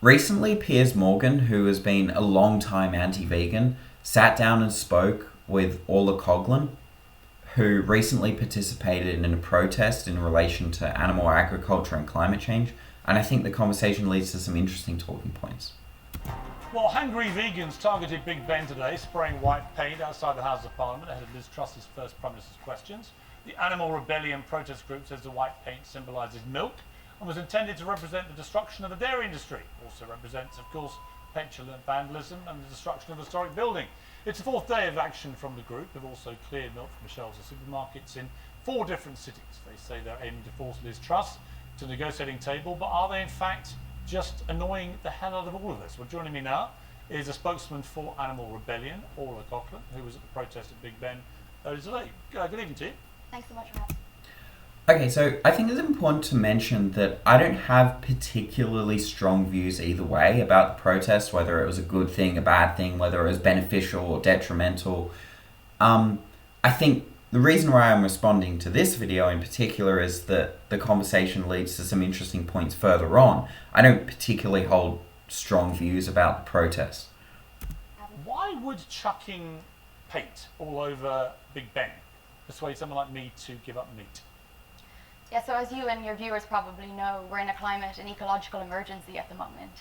Recently, Piers, who has been a long-time anti-vegan, sat down and spoke with Orla Coghlan, who recently participated in a protest in relation to animal agriculture and climate change, and I think the conversation leads to some interesting talking points. Well, hungry vegans targeted Big Ben today, spraying white paint outside the House of Parliament ahead of Liz Truss's first Prime Minister's questions. The Animal Rebellion protest group says the white paint symbolises milk and was intended to represent the destruction of the dairy industry. Also represents, of course, petulant vandalism and the destruction of a historic building. It's the fourth day of action from the group. They've also cleared milk from the shelves of supermarkets in 4 different cities. They say they're aiming to force Liz Truss to the negotiating table, but are they in fact just annoying the hell out of all of us? Well, joining me now is a spokesman for Animal Rebellion, Orla, who was at the protest at Big Ben earlier today. Good evening to you. Thanks so much for having me. Okay, so I think it's important to mention that I don't have particularly strong views either way about the protest, whether it was a good thing, a bad thing, whether it was beneficial or detrimental. I think the reason why I'm responding to this video in particular is that the conversation leads to some interesting points further on. I don't particularly hold strong views about the protest. Why would chucking paint all over Big Ben persuade someone like me to give up meat? Yeah, so as you and your viewers probably know, we're in a climate and ecological emergency at the moment.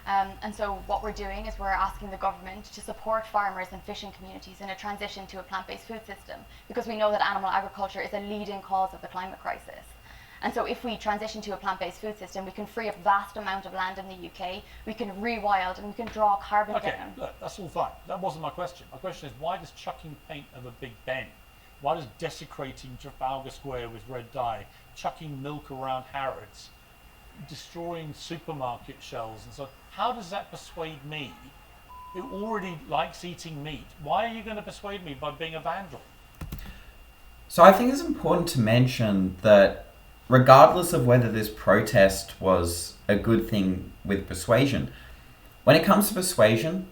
And so what we're doing is we're asking the government to support farmers and fishing communities in a transition to a plant-based food system, because we know that animal agriculture is a leading cause of the climate crisis. And so if we transition to a plant-based food system, we can free up vast amount of land in the UK, we can rewild and we can draw carbon down. Okay, look, that's all fine. That wasn't my question. My question is, why does chucking paint over Big Ben, why does desecrating Trafalgar Square with red dye, chucking milk around Harrods, destroying supermarket shelves and so on, how does that persuade me, who already likes eating meat? Why are you going to persuade me by being a vandal? So I think it's important to mention that regardless of whether this protest was a good thing with Persuasion, when it comes to Persuasion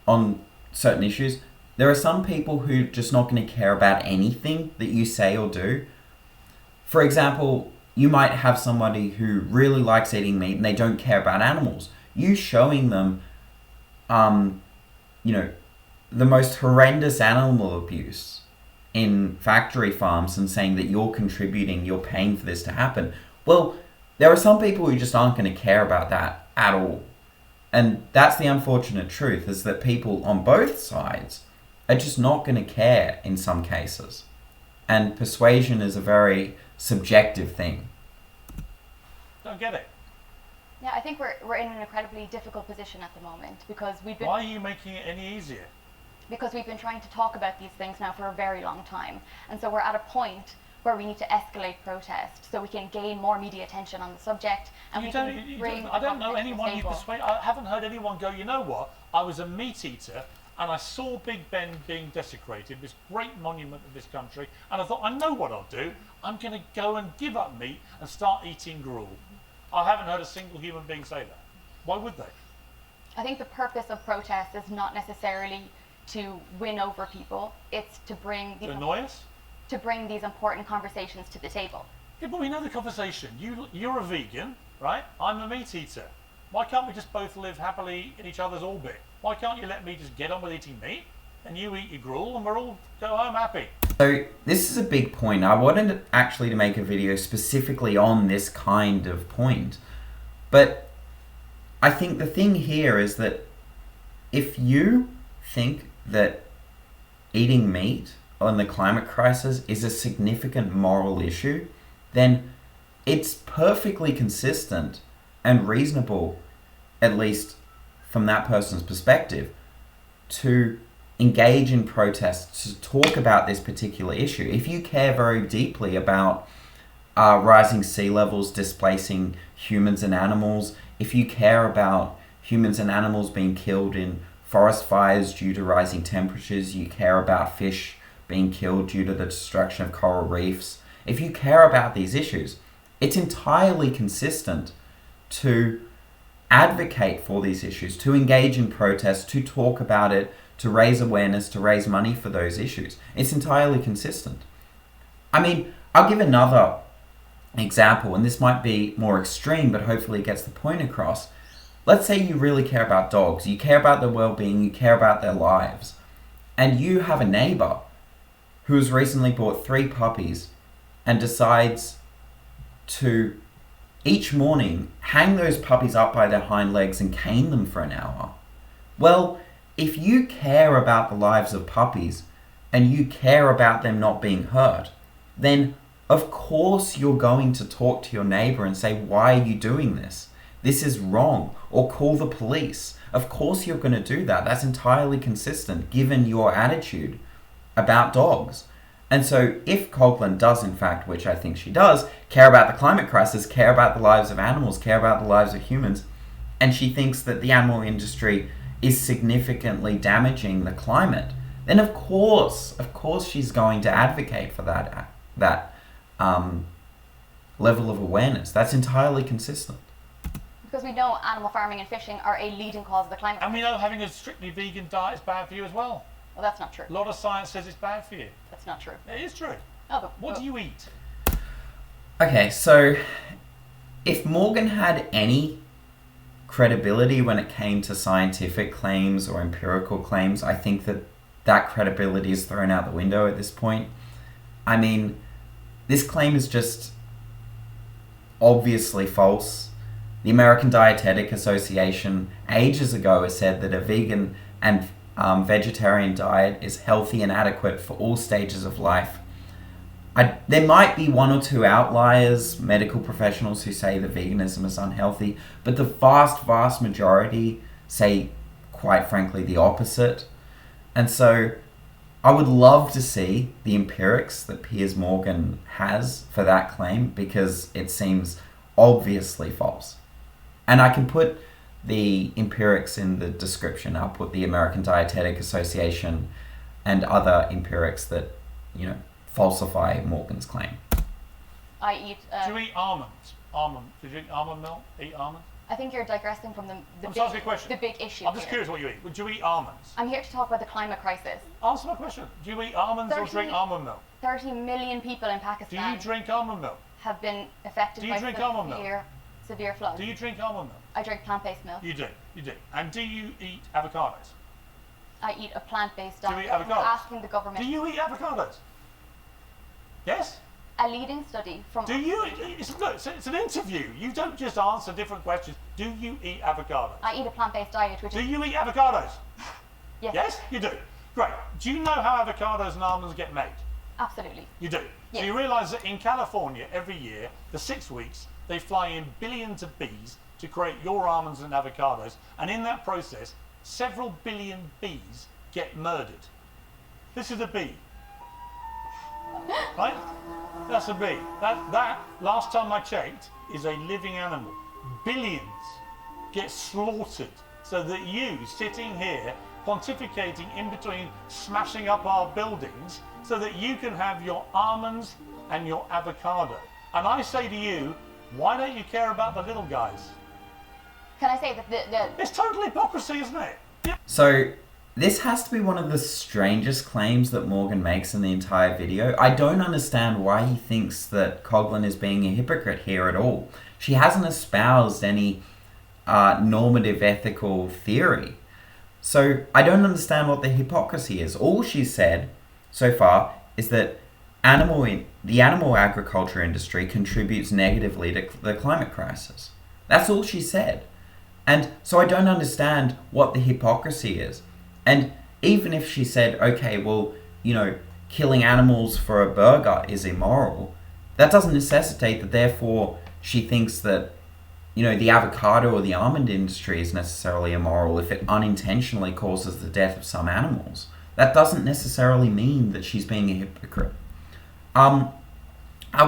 on certain issues, there are some people who are just not going to care about anything that you say or do. For example, you might have somebody who really likes eating meat and they don't care about animals. You showing them, the most horrendous animal abuse in factory farms and saying that you're contributing, you're paying for this to happen. Well, there are some people who just aren't going to care about that at all. And that's the unfortunate truth, is that people on both sides are just not going to care in some cases. And persuasion is a very subjective thing. Don't get it. Yeah, I think we're in an incredibly difficult position at the moment because Why are you making it any easier? Because we've been trying to talk about these things now for a very long time. And so we're at a point where we need to escalate protest so we can gain more media attention on the subject and I don't know anyone you persuade. I haven't heard anyone go, you know what, I was a meat eater and I saw Big Ben being desecrated, this great monument of this country, and I thought, I know what I'll do. I'm going to go and give up meat and start eating gruel. I haven't heard a single human being say that. Why would they? I think the purpose of protest is not necessarily to win over people. It's to bring to annoy us? To bring these important conversations to the table. Yeah, but we know the conversation. You're a vegan, right? I'm a meat eater. Why can't we just both live happily in each other's orbit? Why can't you let me just get on with eating meat and you eat your gruel and we're all go home happy? So this is a big point. I wanted actually to make a video specifically on this kind of point. But I think the thing here is that if you think that eating meat on the climate crisis is a significant moral issue, then it's perfectly consistent and reasonable, at least from that person's perspective, to engage in protests, to talk about this particular issue. If you care very deeply about rising sea levels displacing humans and animals, if you care about humans and animals being killed in forest fires due to rising temperatures, you care about fish being killed due to the destruction of coral reefs, if you care about these issues, it's entirely consistent to advocate for these issues, to engage in protests, to talk about it, to raise awareness, to raise money for those issues. It's entirely consistent. I mean, I'll give another example, and this might be more extreme, but hopefully it gets the point across. let's say you really care about dogs, you care about their well-being, you care about their lives, and you have a neighbor who has recently bought 3 puppies and decides to each morning hang those puppies up by their hind legs and cane them for an hour. Well, if you care about the lives of puppies and you care about them not being hurt, then of course you're going to talk to your neighbor and say, why are you doing this? This is wrong. Or call the police. Of course you're going to do that. That's entirely consistent given your attitude about dogs. And so if Coghlan does, in fact, which I think she does, care about the climate crisis, care about the lives of animals, care about the lives of humans, and she thinks that the animal industry is significantly damaging the climate, then of course she's going to advocate for that level of awareness. That's entirely consistent. Because we know animal farming and fishing are a leading cause of the climate. And we know having a strictly vegan diet is bad for you as well. Well, that's not true. A lot of science says it's bad for you. That's not true. It is true. Oh, but What do you eat? Okay, so if Morgan had any credibility when it came to scientific claims or empirical claims, I think that credibility is thrown out the window at this point. I mean, this claim is just obviously false. The American Dietetic Association ages ago has said that a vegan and vegetarian diet is healthy and adequate for all stages of life. There might be 1 or 2 outliers, medical professionals who say that veganism is unhealthy, but the vast majority say, quite frankly, the opposite. And so I would love to see the empirics that Piers Morgan has for that claim, because it seems obviously false. And I can put the empirics in the description. I'll put the American Dietetic Association and other empirics that, falsify Morgan's claim. I eat... Do you eat almonds? Do you drink almond milk? Eat almonds? I think you're digressing from I'm just asking a question. the big issue. I'm just here. curious what you eat. Would you eat almonds? I'm here to talk about the climate crisis. Answer my question. Do you eat almonds or drink almond milk? 30 million people in Do Pakistan you drink almond milk? have been affected Do you by drink almond milk? severe floods. Do you drink almond milk? I drink plant-based milk. You do. And do you eat avocados? I eat a plant-based Do you diet. eat avocados? We're asking the government. Do you eat avocados? Yes? A leading study from... Do you? Look, it's an interview. You don't just answer different questions. Do you eat avocados? I eat a plant-based diet, which Do is... you eat avocados? Yes. Yes? You do. Great. Do you know how avocados and almonds get made? Absolutely. You do. Yes. So you realise that in California, every year, for 6 weeks, they fly in billions of bees to create your almonds and avocados, and in that process, several billion bees get murdered. This is a bee. Right? That's a bee. That, last time I checked, is a living animal. Billions get slaughtered so that you, sitting here, pontificating in between smashing up our buildings, so that you can have your almonds and your avocado. And I say to you, why don't you care about the little guys? Can I say that It's total hypocrisy, isn't it? Yeah. So this has to be one of the strangest claims that Morgan makes in the entire video. I don't understand why he thinks that Coghlan is being a hypocrite here at all. She hasn't espoused any normative ethical theory. So I don't understand what the hypocrisy is. All she's said so far is that the animal agriculture industry contributes negatively to the climate crisis. That's all she said. And so I don't understand what the hypocrisy is. And even if she said, okay, well, killing animals for a burger is immoral, that doesn't necessitate that therefore she thinks that, the avocado or the almond industry is necessarily immoral if it unintentionally causes the death of some animals. That doesn't necessarily mean that she's being a hypocrite. I'll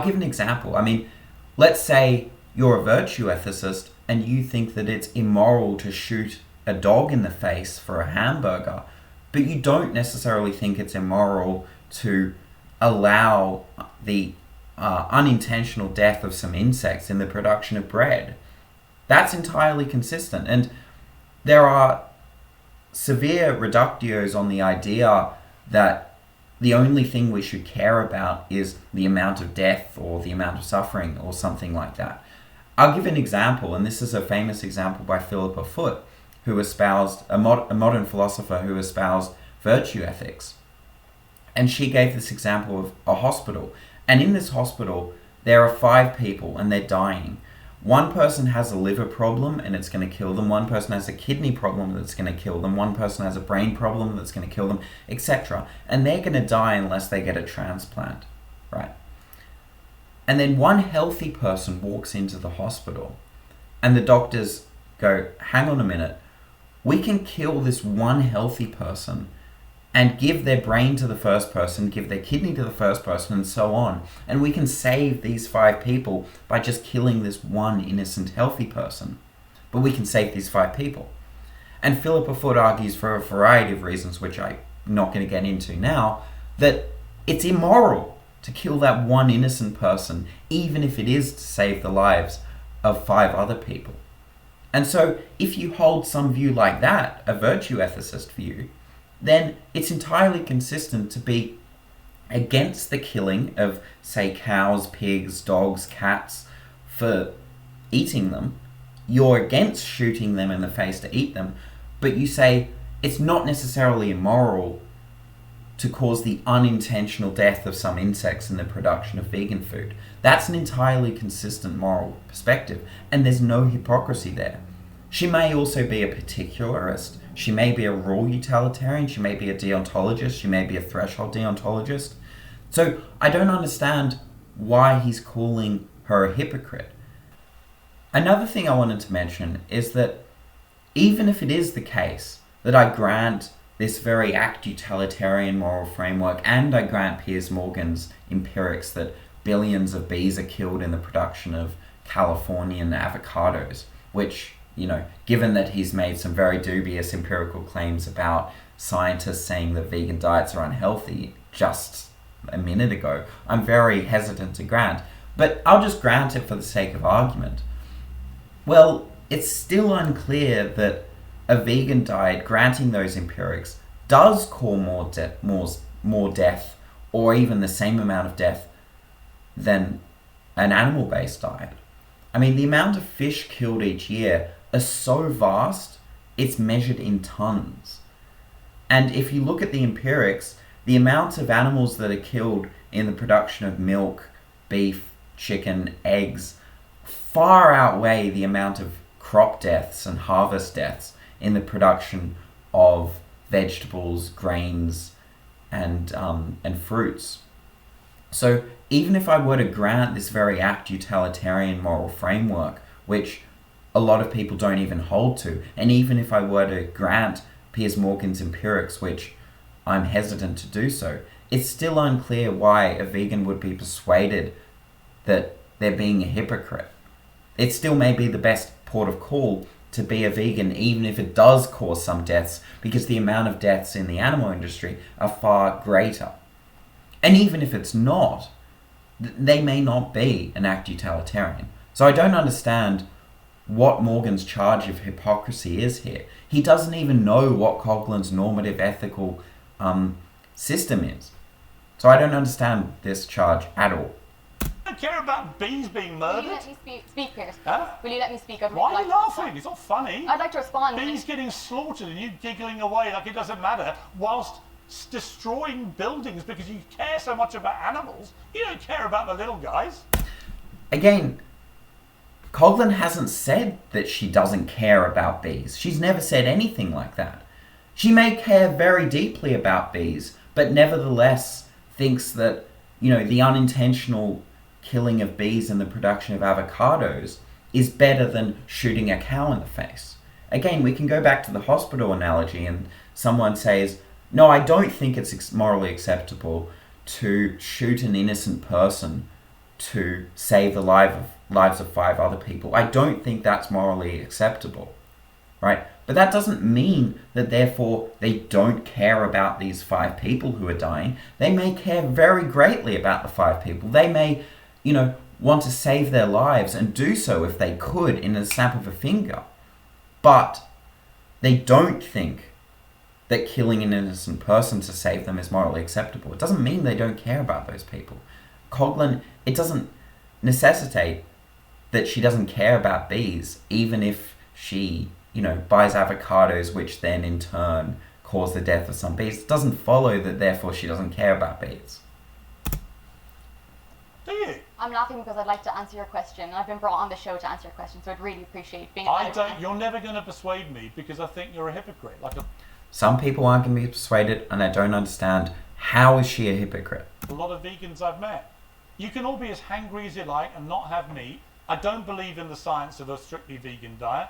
give an example. I mean, let's say you're a virtue ethicist and you think that it's immoral to shoot a dog in the face for a hamburger, but you don't necessarily think it's immoral to allow the unintentional death of some insects in the production of bread. That's entirely consistent. And there are severe reductios on the idea that the only thing we should care about is the amount of death or the amount of suffering or something like that. I'll give an example, and this is a famous example by Philippa Foot, who espoused, a modern philosopher who espoused virtue ethics. And she gave this example of a hospital. And in this hospital, there are 5 people and they're dying. One person has a liver problem and it's going to kill them. One person has a kidney problem that's going to kill them. One person has a brain problem that's going to kill them, etc. And they're going to die unless they get a transplant, right? And then one healthy person walks into the hospital and the doctors go, hang on a minute, we can kill this one healthy person and give their brain to the first person, give their kidney to the first person, and so on. And we can save these 5 people by just killing this one innocent, healthy person. But we can save these 5 people. And Philippa Foot argues, for a variety of reasons, which I'm not going to get into now, that it's immoral to kill that one innocent person, even if it is to save the lives of 5 other people. And so, if you hold some view like that, a virtue ethicist view, then it's entirely consistent to be against the killing of, say, cows, pigs, dogs, cats for eating them. You're against shooting them in the face to eat them, but you say it's not necessarily immoral to cause the unintentional death of some insects in the production of vegan food. That's an entirely consistent moral perspective, and there's no hypocrisy there. She may also be a particularist. She may be a rule utilitarian. She may be a deontologist. She may be a threshold deontologist. So I don't understand why he's calling her a hypocrite. Another thing I wanted to mention is that even if it is the case that I grant this very act utilitarian moral framework, and I grant Piers Morgan's empirics that billions of bees are killed in the production of Californian avocados, which, you know, given that he's made some very dubious empirical claims about scientists saying that vegan diets are unhealthy just a minute ago, I'm very hesitant to grant. But I'll just grant it for the sake of argument. Well, it's still unclear that a vegan diet, granting those empirics, does cause more death, or even the same amount of death, than an animal-based diet. I mean, the amount of fish killed each year are so vast, it's measured in tons. And if you look at the empirics, the amount of animals that are killed in the production of milk, beef, chicken, eggs, far outweigh the amount of crop deaths and harvest deaths in the production of vegetables, grains, and fruits. So even if I were to grant this very act utilitarian moral framework, which a lot of people don't even hold to, and even if I were to grant Piers Morgan's empirics, which I'm hesitant to do so, it's still unclear why a vegan would be persuaded that they're being a hypocrite. It still may be the best port of call to be a vegan, even if it does cause some deaths, because the amount of deaths in the animal industry are far greater. And even if it's not, they may not be an act utilitarian. So I don't understand what Morgan's charge of hypocrisy is here. He doesn't even know what Coghlan's normative ethical system is. So I don't understand this charge at all. I don't care about bees being murdered. Will you let me speak, Piers? Huh? Will you let me speak? Why are you laughing? It's not funny. I'd like to respond. Bees getting slaughtered and you giggling away like it doesn't matter, whilst destroying buildings because you care so much about animals. You don't care about the little guys. Again, Coghlan hasn't said that she doesn't care about bees. She's never said anything like that. She may care very deeply about bees, but nevertheless thinks that, you know, the unintentional killing of bees in the production of avocados is better than shooting a cow in the face. Again, we can go back to the hospital analogy, and someone says, no, I don't think it's morally acceptable to shoot an innocent person to save the lives of 5 other people. I don't think that's morally acceptable, right? But that doesn't mean that therefore they don't care about these 5 people who are dying. They may care very greatly about the 5 people. They may, you know, want to save their lives and do so if they could in a snap of a finger. But they don't think that killing an innocent person to save them is morally acceptable. It doesn't mean they don't care about those people. Coghlan, it doesn't necessitate that she doesn't care about bees, even if she, buys avocados, which then in turn cause the death of some bees. It doesn't follow that therefore she doesn't care about bees. Do you? I'm laughing because I'd like to answer your question. I've been brought on the show to answer your question, so I'd really appreciate being. You're never going to persuade me because I think you're a hypocrite. Some people aren't going to be persuaded, and I don't understand, how is she a hypocrite? A lot of vegans I've met. You can all be as hangry as you like and not have meat. I don't believe in the science of a strictly vegan diet.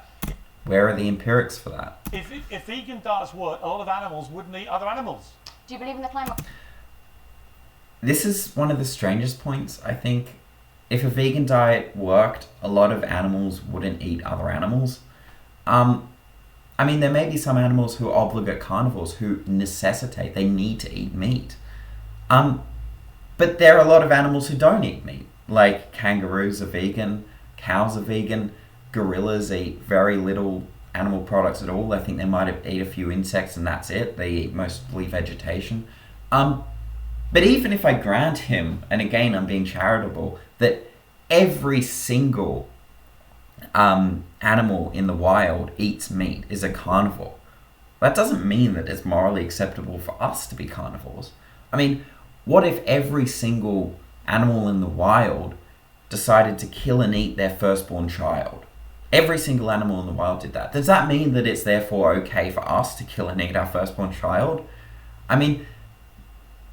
Where are the empirics for that? If vegan diets worked, a lot of animals wouldn't eat other animals. Do you believe in the climate? This is one of the strangest points, I think. If a vegan diet worked, a lot of animals wouldn't eat other animals. There may be some animals who are obligate carnivores who they need to eat meat. But there are a lot of animals who don't eat meat. Like kangaroos are vegan, cows are vegan, gorillas eat very little animal products at all. I think they might eat a few insects and that's it. They eat mostly vegetation. But even if I grant him, and again I'm being charitable, that every single animal in the wild eats meat, is a carnivore, that doesn't mean that it's morally acceptable for us to be carnivores. What if every single animal in the wild decided to kill and eat their firstborn child? Every single animal in the wild did that. Does that mean that it's therefore okay for us to kill and eat our firstborn child?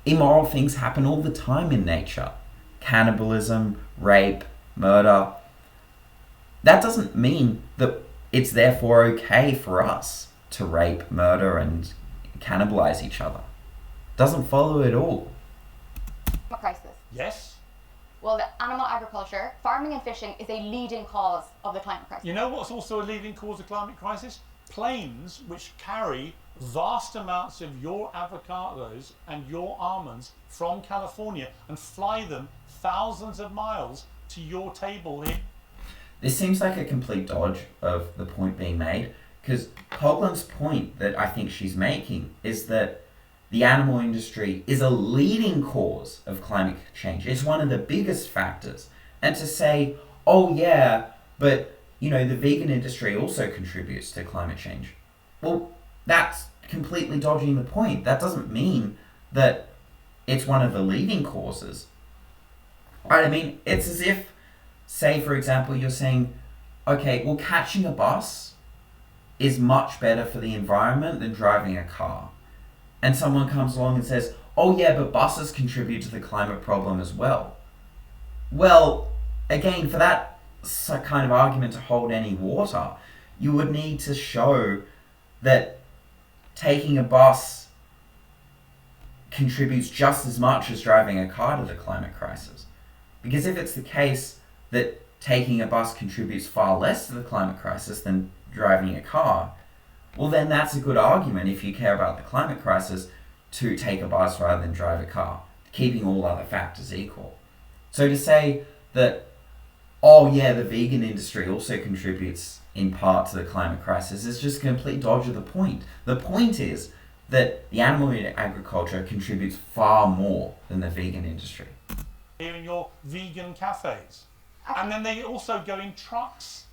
Immoral things happen all the time in nature. Cannibalism, rape, murder. That doesn't mean that it's therefore okay for us to rape, murder, and cannibalize each other. Doesn't follow at all. Crisis. Yes. Well, the animal agriculture, farming and fishing is a leading cause of the climate crisis. You know what's also a leading cause of climate crisis? Planes which carry vast amounts of your avocados and your almonds from California and fly them thousands of miles to your table here. This seems like a complete dodge of the point being made, because Coghlan's point that I think she's making is that the animal industry is a leading cause of climate change. It's one of the biggest factors. And to say, oh yeah, but the vegan industry also contributes to climate change. Well, that's completely dodging the point. That doesn't mean that it's one of the leading causes. Right? It's as if, say for example, you're saying, okay, well, catching a bus is much better for the environment than driving a car. And someone comes along and says, oh yeah, but buses contribute to the climate problem as well. Well, again, for that kind of argument to hold any water, you would need to show that taking a bus contributes just as much as driving a car to the climate crisis. Because if it's the case that taking a bus contributes far less to the climate crisis than driving a car, well then that's a good argument, if you care about the climate crisis, to take a bus rather than drive a car, keeping all other factors equal. So to say that, oh yeah, the vegan industry also contributes in part to the climate crisis is just a complete dodge of the point. The point is that the animal agriculture contributes far more than the vegan industry. Here in your vegan cafes. And then they also go in trucks.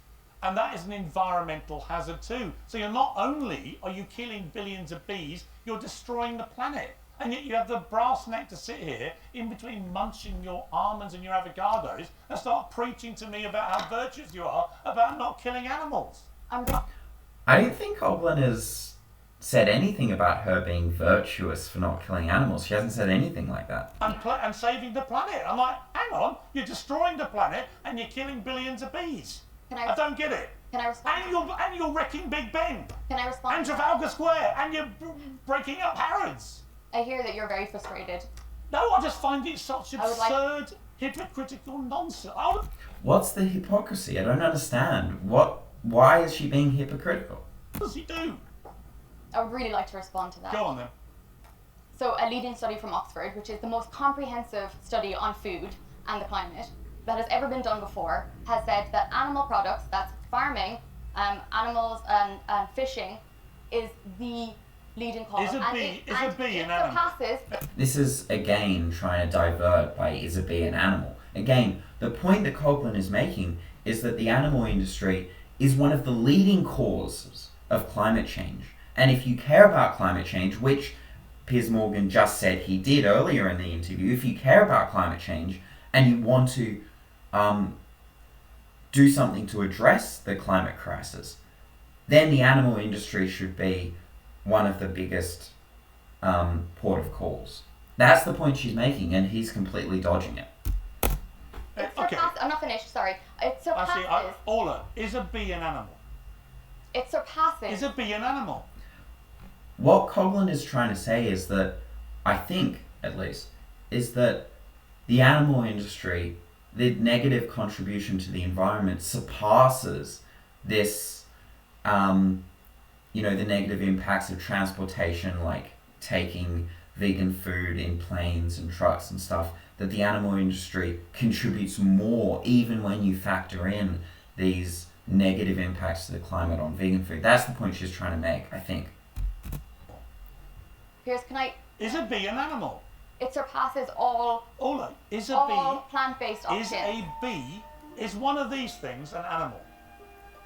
And that is an environmental hazard too. So you're not only are you killing billions of bees, you're destroying the planet. And yet you have the brass neck to sit here in between munching your almonds and your avocados and start preaching to me about how virtuous you are about not killing animals. I don't think Coghlan has said anything about her being virtuous for not killing animals. She hasn't said anything like that. And saving the planet. I'm like, hang on, you're destroying the planet and you're killing billions of bees. I don't get it. Can I respond? And you're wrecking Big Ben. Can I respond? And Trafalgar Square. And you're breaking up Harrods. I hear that you're very frustrated. No, I just find it such absurd, hypocritical nonsense. What's the hypocrisy? I don't understand. Why is she being hypocritical? What does he do? I would really like to respond to that. Go on then. So a leading study from Oxford, which is the most comprehensive study on food and the climate that has ever been done before, has said that animal products, that's farming, animals and fishing, is the leading cause. Is a bee an animal? This is again trying to divert by is a bee an animal. Again, the point that Coghlan is making is that the animal industry is one of the leading causes of climate change. And if you care about climate change, which Piers Morgan just said he did earlier in the interview, if you care about climate change and you want to do something to address the climate crisis, then the animal industry should be one of the biggest port of calls. That's the point she's making, and he's completely dodging it. Okay. I'm not finished, sorry. It surpasses... Orla, is a bee an animal? It surpasses... Is a bee an animal? What Coghlan is trying to say is that, I think at least, is that the animal industry, the negative contribution to the environment surpasses this, the negative impacts of transportation, like taking vegan food in planes and trucks and stuff, that the animal industry contributes more even when you factor in these negative impacts to the climate on vegan food. That's the point she's trying to make, I think. Piers, can I... Is a bee an animal? It surpasses all... Orla, is a all bee... plant-based options. Is a bee... Is one of these things an animal?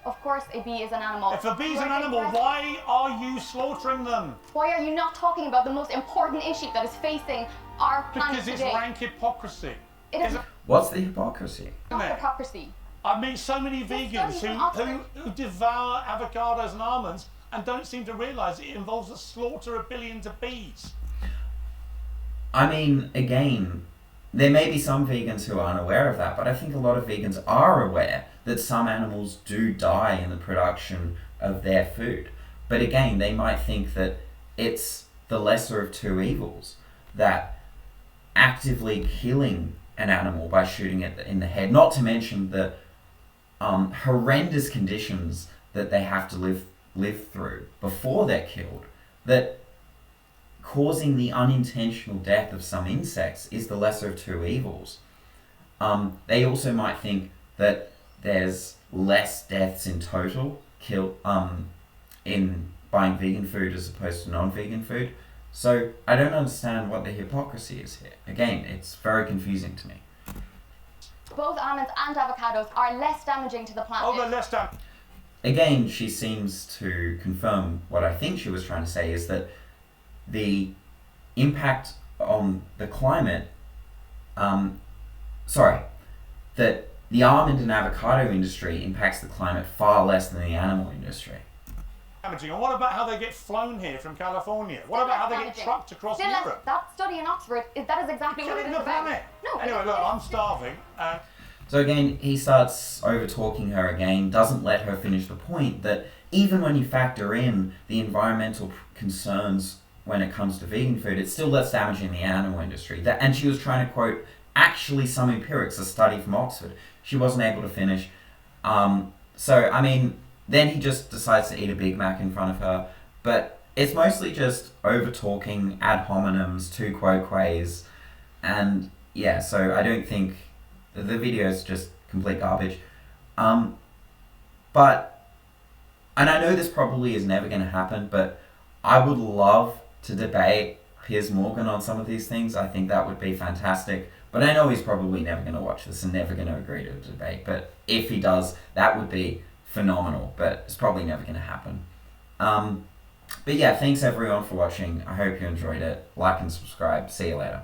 Of course a bee is an animal. If a bee is an animal, why are you slaughtering them? Why are you not talking about the most important issue that is facing our planet Because it's today? rank hypocrisy. It is What's the hypocrisy? not hypocrisy. I meet so many vegans who devour avocados and almonds and don't seem to realise it involves the slaughter of billions of bees. I mean, again, there may be some vegans who aren't aware of that, but I think a lot of vegans are aware that some animals do die in the production of their food. But again, they might think that it's the lesser of two evils, that actively killing an animal by shooting it in the head, not to mention the horrendous conditions that they have to live through before they're killed, that causing the unintentional death of some insects is the lesser of two evils. They also might think that there's less deaths in total in buying vegan food as opposed to non-vegan food. So I don't understand what the hypocrisy is here. Again, it's very confusing to me. Both almonds and avocados are less damaging to the planet. Oh, they're less damaging. Again, she seems to confirm what I think she was trying to say, is that the impact on the climate, that the almond and avocado industry impacts the climate far less than the animal industry. Damaging. And what about how they get flown here from California? What about how they get trucked across Europe? That study in Oxford, that is exactly what it is about. No, anyway, look, I'm starving. So again, he starts over-talking her again, doesn't let her finish the point that even when you factor in the environmental concerns when it comes to vegan food, it's still less damaging the animal industry. And she was trying to quote actually some empirics, a study from Oxford. She wasn't able to finish. So, I mean, then he just decides to eat a Big Mac in front of her. But it's mostly just over-talking, ad hominems, two quoques. And yeah, so I don't think... The video is just complete garbage. And I know this probably is never going to happen, but I would love to debate Piers Morgan on some of these things. I think that would be fantastic. But I know he's probably never going to watch this and never going to agree to a debate. But if he does, that would be phenomenal. But it's probably never going to happen. But yeah, thanks everyone for watching. I hope you enjoyed it. Like and subscribe. See you later.